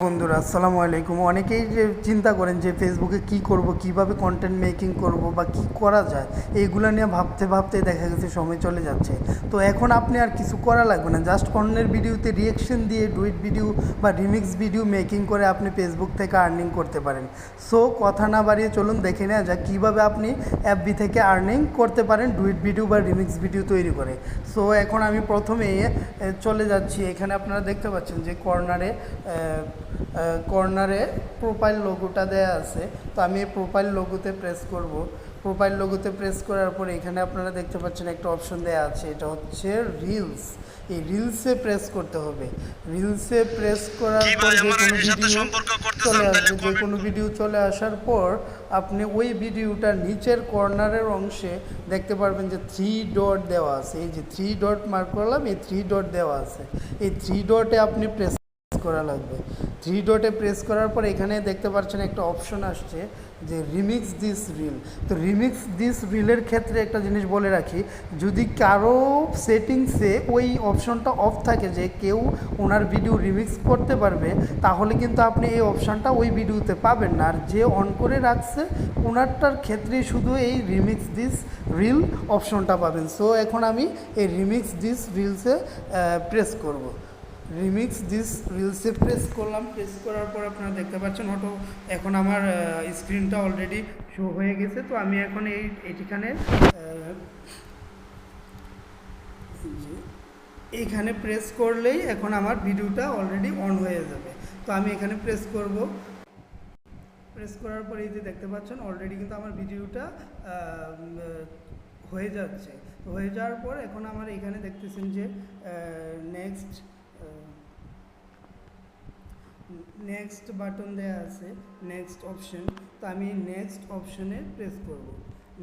বন্ধুরা আসসালামু আলাইকুম। অনেকেই যে চিন্তা করেন যে ফেসবুকে কি করব, কিভাবে কন্টেন্ট মেকিং করব বা কি করা যায়, এইগুলো নিয়ে ভাবতে ভাবতে দেখা গেছে সময় চলে যাচ্ছে। তো এখন আপনি আর কিছু করা লাগবে না, জাস্ট অন্যের ভিডিওতে রিয়েকশন দিয়ে ডুইট ভিডিও বা রিমিক্স ভিডিও মেকিং করে আপনি ফেসবুক থেকে আর্নিং করতে পারেন। সো কথা না বাড়িয়ে চলুন দেখে নেওয়া যাক কীভাবে আপনি এফবি থেকে আর্নিং করতে পারেন ডুইট ভিডিও বা রিমিক্স ভিডিও তৈরি করে। সো এখন আমি প্রথমে চলে যাচ্ছি। এখানে আপনারা দেখতে পাচ্ছেন যে কর্নারে প্রোফাইল লোগোটা দেয়া আছে। তো আমি এই প্রোফাইল লোগোতে প্রেস করব। প্রোফাইল লোগোতে প্রেস করার পরে এখানে আপনারা দেখতে পাচ্ছেন একটা অপশন দেয়া আছে, এটা হচ্ছে রিলস। এই রিলসে প্রেস করতে হবে। রিলসে প্রেস করার পর যে কোনো ভিডিও চলে আসবে। যে কোনো ভিডিও চলে আসার পর আপনি ওই ভিডিওটার নিচের কর্নারের অংশে দেখতে পারবেন যে 3 ডট দেওয়া আছে। এই যে 3 ডট মার্ক করলাম, এই 3 ডট দেওয়া আছে। এই 3 ডটে আপনি প্রেস করা লাগবে। 3 ডটে প্রেস করার পর এখানে দেখতে পাচ্ছেন একটা অপশন আসছে যে রিমিক্স দিস রিল। তো রিমিক্স দিস রিলের ক্ষেত্রে একটা জিনিস বলে রাখি, যদি কারো সেটিংসে ওই অপশনটা অফ থাকে যে কেউ ওনার ভিডিও রিমিক্স করতে পারবে, তাহলে কিন্তু আপনি এই অপশানটা ওই ভিডিওতে পাবেন না। আর যে অন করে রাখছে ওনারটার ক্ষেত্রে শুধু এই রিমিক্স দিস রিল অপশনটা পাবেন। সো এখন আমি এই রিমিক্স দিস রিলসে প্রেস করব। রিমিক্স দিস রিলসে প্রেস করলাম। প্রেস করার পর আপনারা দেখতে পাচ্ছেন এখন আমার স্ক্রিনটা অলরেডি শো হয়ে গেছে। তো আমি এখন এইখানে প্রেস করলেই এখন আমার ভিডিওটা অলরেডি অন হয়ে যাবে। তো আমি এখানে প্রেস করব। প্রেস করার পরে এই যে দেখতে পাচ্ছেন অলরেডি কিন্তু আমার ভিডিওটা হয়ে যাচ্ছে। হয়ে যাওয়ার পর এখন আমার এখানে দেখতেছেন যে নেক্সট বাটন দেওয়া আছে, নেক্সট অপশন। তো আমি নেক্সট অপশনে প্রেস করব।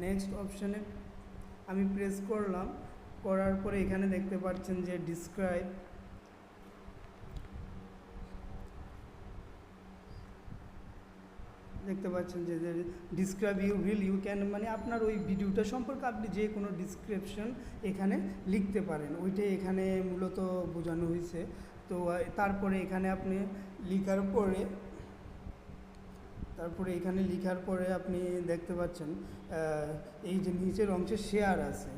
নেক্সট অপশনে আমি প্রেস করলাম। করার পরে এখানে দেখতে পাচ্ছেন যে ডিসক্রাইব, দেখতে পাচ্ছেন যে describe you real you can, মানে আপনার ওই ভিডিওটা সম্পর্কে আপনি যে কোনো ডিসক্রিপশন এখানে লিখতে পারেন, ওইটাই এখানে মূলত বোঝানো হয়েছে। তো তারপরে এখানে আপনি লিখার পরে আপনি দেখতে পাচ্ছেন এই যে নিচের অংশে শেয়ার আছে।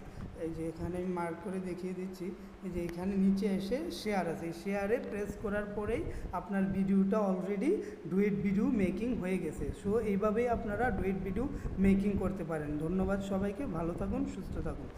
এই যে এখানে আমি মার্ক করে দেখিয়ে দিচ্ছি, এই যে এখানে নিচে এসে শেয়ার আছে। এই শেয়ারে প্রেস করার পরেই আপনার ভিডিওটা অলরেডি ডুয়েট ভিডিও মেকিং হয়ে গেছে। সো এইভাবেই আপনারা ডুয়েট ভিডিও মেকিং করতে পারেন। ধন্যবাদ সবাইকে, ভালো থাকুন, সুস্থ থাকুন।